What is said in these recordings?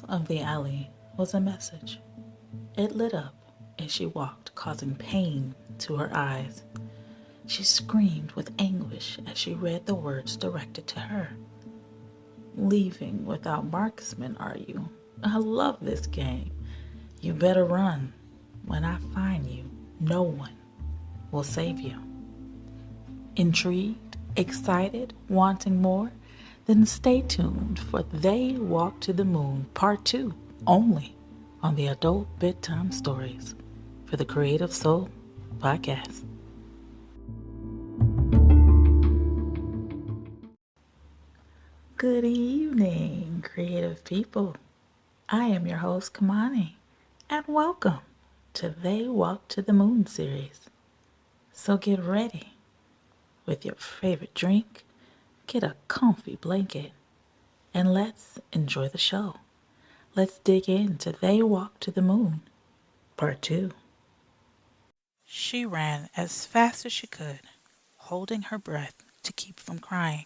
of the alley was a message. It lit up as she walked, causing pain to her eyes. She screamed with anguish as she read the words directed to her. Leaving without marksman, are you? I love this game. You better run. When I find you, no one will save you. Intrigued, excited, wanting more? Then stay tuned for They Walk to the Moon Part 2 only on the Adult Bedtime Stories for the Creative Soul Podcast. Good evening, creative people. I am your host, Kamani, and welcome to They Walk to the Moon series. So get ready with your favorite drink, get a comfy blanket, and let's enjoy the show. Let's dig into They Walk to the Moon, Part 2. She ran as fast as she could, holding her breath to keep from crying.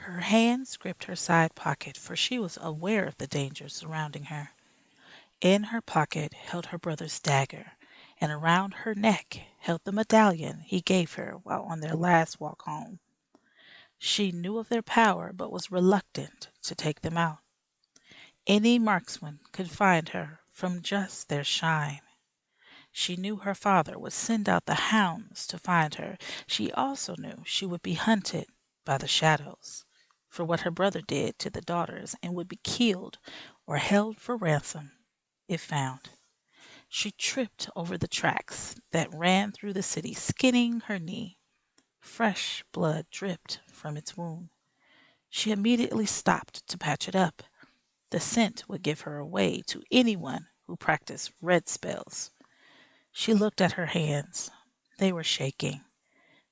Her hands gripped her side pocket, for she was aware of the dangers surrounding her. In her pocket held her brother's dagger, and around her neck held the medallion he gave her while on their last walk home. She knew of their power, but was reluctant to take them out. Any marksman could find her from just their shine. She knew her father would send out the hounds to find her. She also knew she would be hunted by the shadows for what her brother did to the daughters, and would be killed or held for ransom if found. She tripped over the tracks that ran through the city, skinning her knee. Fresh blood dripped from its wound. She immediately stopped to patch it up. The scent would give her away to anyone who practiced red spells. She looked at her hands. They were shaking.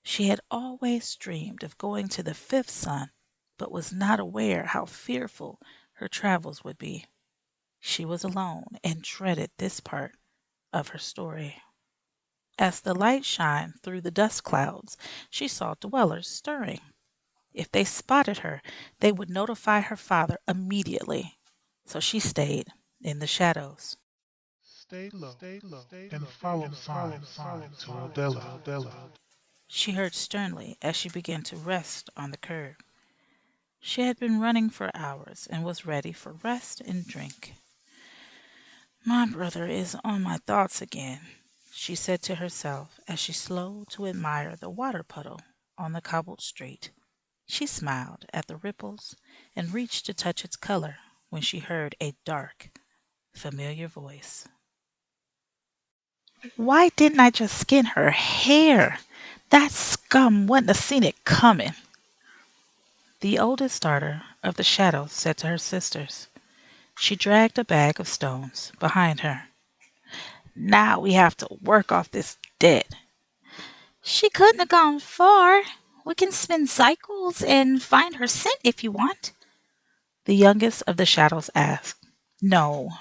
She had always dreamed of going to the fifth sun, but was not aware how fearful her travels would be. She was alone and dreaded this part of her story. As the light shined through the dust clouds, she saw dwellers stirring. If they spotted her, they would notify her father immediately. So she stayed in the shadows. Stay low and follow signs to Odela. She heard sternly as she began to rest on the curb. She had been running for hours and was ready for rest and drink. My brother is on my thoughts again, she said to herself as she slowed to admire the water puddle on the cobbled street. She smiled at the ripples and reached to touch its color when she heard a dark, familiar voice. Why didn't I just skin her hair? That scum wouldn't have seen it coming. The oldest daughter of the Shadows said to her sisters. She dragged a bag of stones behind her. Now we have to work off this debt. She couldn't have gone far. We can spin cycles and find her scent if you want. The youngest of the Shadows asked. No,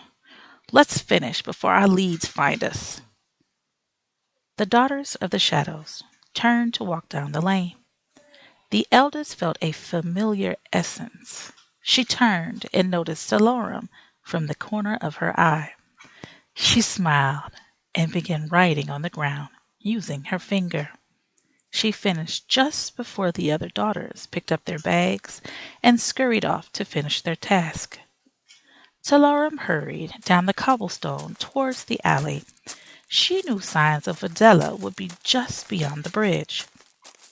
let's finish before our leads find us. The daughters of the Shadows turned to walk down the lane. The eldest felt a familiar essence. She turned and noticed Talorum from the corner of her eye. She smiled and began writing on the ground using her finger. She finished just before the other daughters picked up their bags and scurried off to finish their task. Talorum hurried down the cobblestone towards the alley. She knew signs of Odela would be just beyond the bridge.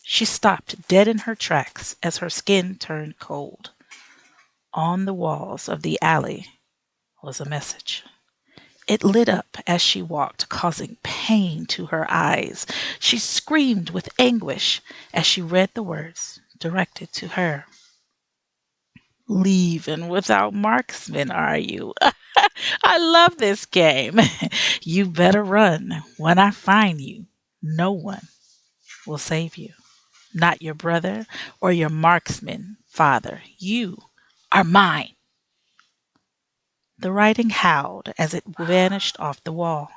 She stopped dead in her tracks as her skin turned cold. On the walls of the alley was a message. It lit up as she walked, causing pain to her eyes. She screamed with anguish as she read the words directed to her. Leaving without marksman, are you? I love this game. You better run. When I find you, no one will save you. Not your brother or your marksman father. You are mine. The writing howled as it vanished off the wall.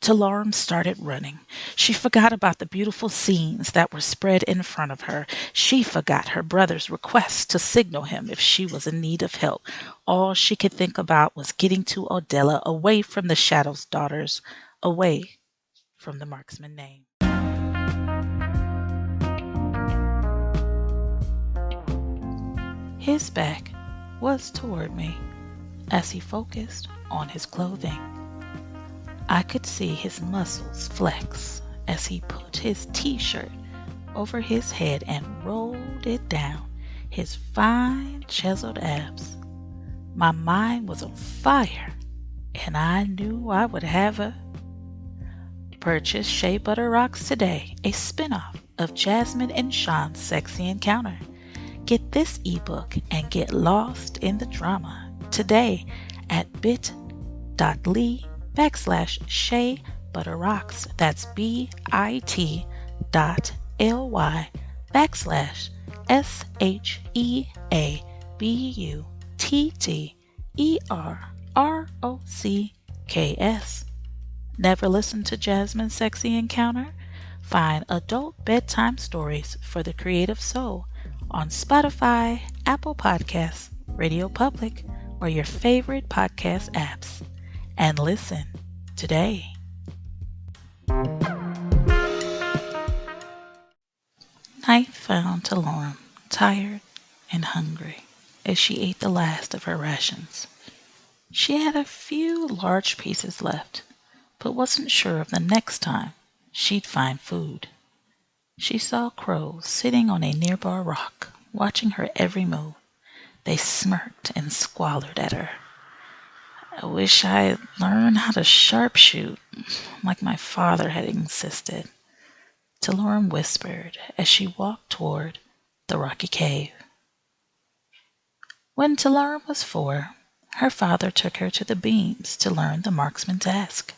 Talorum started running. She forgot about the beautiful scenes that were spread in front of her. She forgot her brother's request to signal him if she was in need of help. All she could think about was getting to Odela, away from the Shaddows' daughters, away from the Marksman name. His back was toward me as he focused on his clothing. I could see his muscles flex as he put his t-shirt over his head and rolled it down his fine chiseled abs. My mind was on fire, and I knew I would have a purchase Shea Butter Rocks today, a spinoff of Jasmine and Sean's Sexy Encounter. Get this ebook and get lost in the drama today at bit.ly/Shea Butter Rocks. That's bit.ly/SHEABUTTERROCKS. Never listen to Jasmine's Sexy Encounter? Find adult bedtime stories for the creative soul on Spotify, Apple Podcasts, Radio Public, or your favorite podcast apps. And listen today. Night found Talorum tired and hungry as she ate the last of her rations. She had a few large pieces left, but wasn't sure of the next time she'd find food. She saw crows sitting on a nearby rock, watching her every move. They smirked and squallered at her. I wish I had learned how to sharpshoot, like my father had insisted, Talorum whispered as she walked toward the rocky cave. When Talorum was 4, her father took her to the beams to learn the marksman task.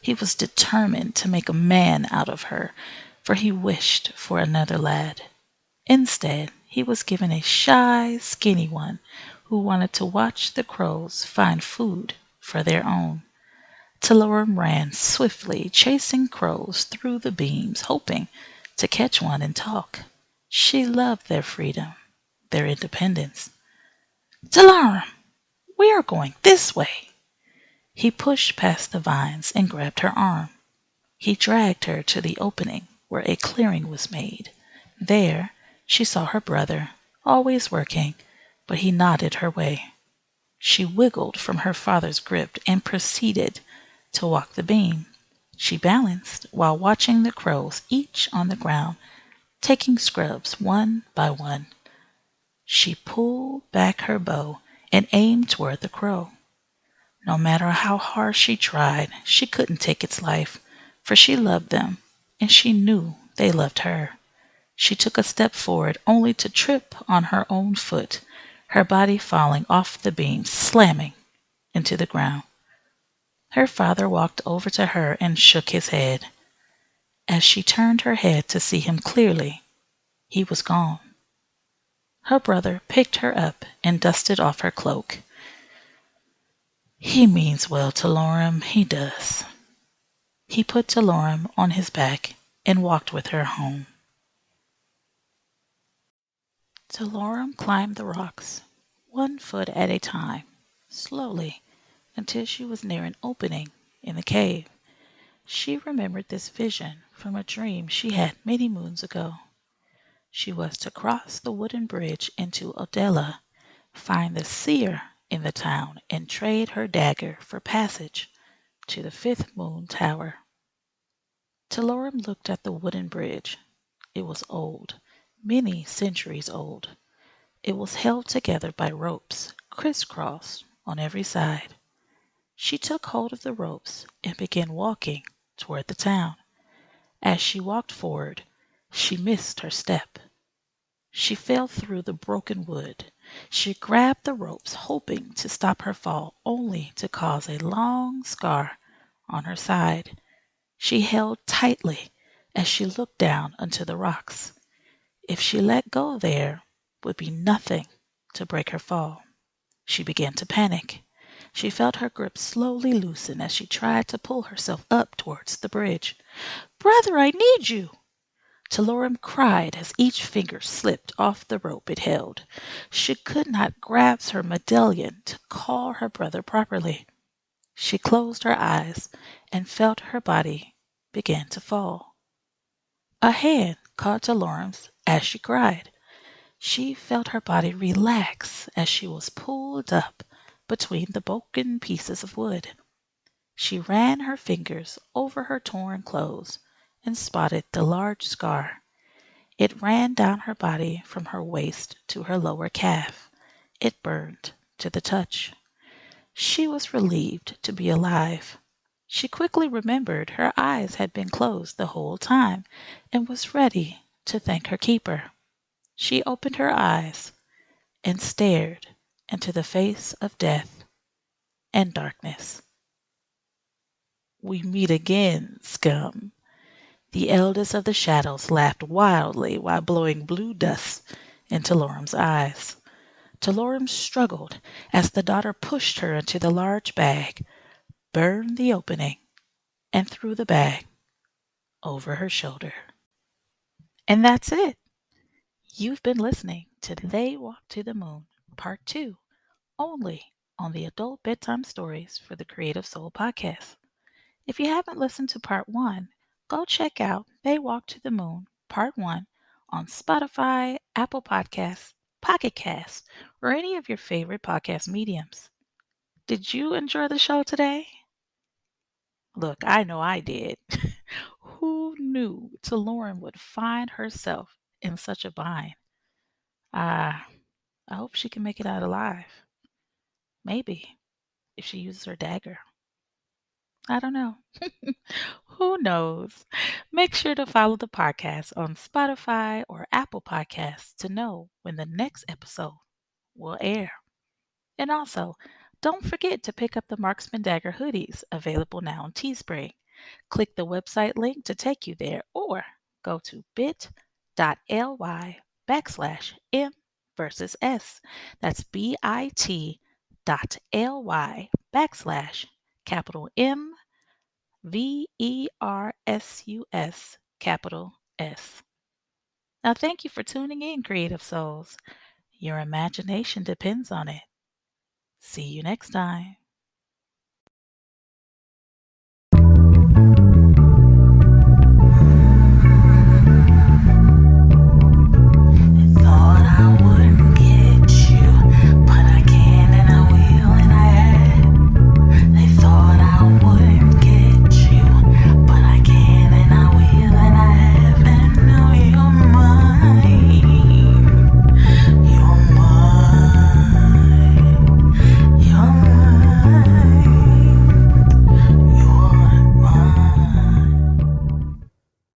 He was determined to make a man out of her, for he wished for another lad. Instead, he was given a shy, skinny one who wanted to watch the crows find food for their own. Talorum ran swiftly, chasing crows through the beams, hoping to catch one and talk. She loved their freedom, their independence. Talorum, we are going this way. He pushed past the vines and grabbed her arm. He dragged her to the opening where a clearing was made. There, she saw her brother, always working, but he nodded her way. She wiggled from her father's grip and proceeded to walk the beam. She balanced while watching the crows, each on the ground, taking scrubs one by one. She pulled back her bow and aimed toward the crow. No matter how hard she tried, she couldn't take its life, for she loved them, and she knew they loved her. She took a step forward, only to trip on her own foot, her body falling off the beam, slamming into the ground. Her father walked over to her and shook his head. As she turned her head to see him clearly, he was gone. Her brother picked her up and dusted off her cloak. He means well, Talorum, he does. He put Talorum on his back and walked with her home. Talorum climbed the rocks, 1 foot at a time, slowly, until she was near an opening in the cave. She remembered this vision from a dream she had many moons ago. She was to cross the wooden bridge into Odela, find the seer in the town, and trade her dagger for passage to the 5th moon tower. Talorum looked at the wooden bridge. It was old, many centuries old. It was held together by ropes, crisscrossed on every side. She took hold of the ropes and began walking toward the town. As she walked forward, she missed her step. She fell through the broken wood. She grabbed the ropes, hoping to stop her fall, only to cause a long scar on her side. She held tightly as she looked down onto the rocks. If she let go, there would be nothing to break her fall. She began to panic. She felt her grip slowly loosen as she tried to pull herself up towards the bridge. "Brother, I need you!" Talorum cried as each finger slipped off the rope it held. She could not grasp her medallion to call her brother properly. She closed her eyes and felt her body begin to fall. A hand caught Talorum's as she cried. She felt her body relax as she was pulled up between the broken pieces of wood. She ran her fingers over her torn clothes and spotted the large scar. It ran down her body from her waist to her lower calf. It burned to the touch. She was relieved to be alive. She quickly remembered her eyes had been closed the whole time and was ready to thank her keeper. She opened her eyes and stared into the face of death and darkness. "We meet again, scum." The eldest of the shadows laughed wildly while blowing blue dust into Talorum's eyes. Talorum struggled as the daughter pushed her into the large bag, burned the opening, and threw the bag over her shoulder. And that's it. You've been listening to They Walk to the Moon, Part 2, only on the Adult Bedtime Stories for the Creative Soul podcast. If you haven't listened to Part 1, go check out They Walk to the Moon, Part 1 on Spotify, Apple Podcasts, Pocket Casts, or any of your favorite podcast mediums. Did you enjoy the show today? Look, I know I did. Who knew Talorum would find herself in such a bind? I hope she can make it out alive. Maybe, if she uses her dagger. I don't know. Who knows? Make sure to follow the podcast on Spotify or Apple Podcasts to know when the next episode will air. And also, don't forget to pick up the Marksman Dagger hoodies available now on Teespring. Click the website link to take you there or go to bit.ly/M versus S. That's bit.ly/M VERSUS. Now, thank you for tuning in, Creative Souls. Your imagination depends on it. See you next time.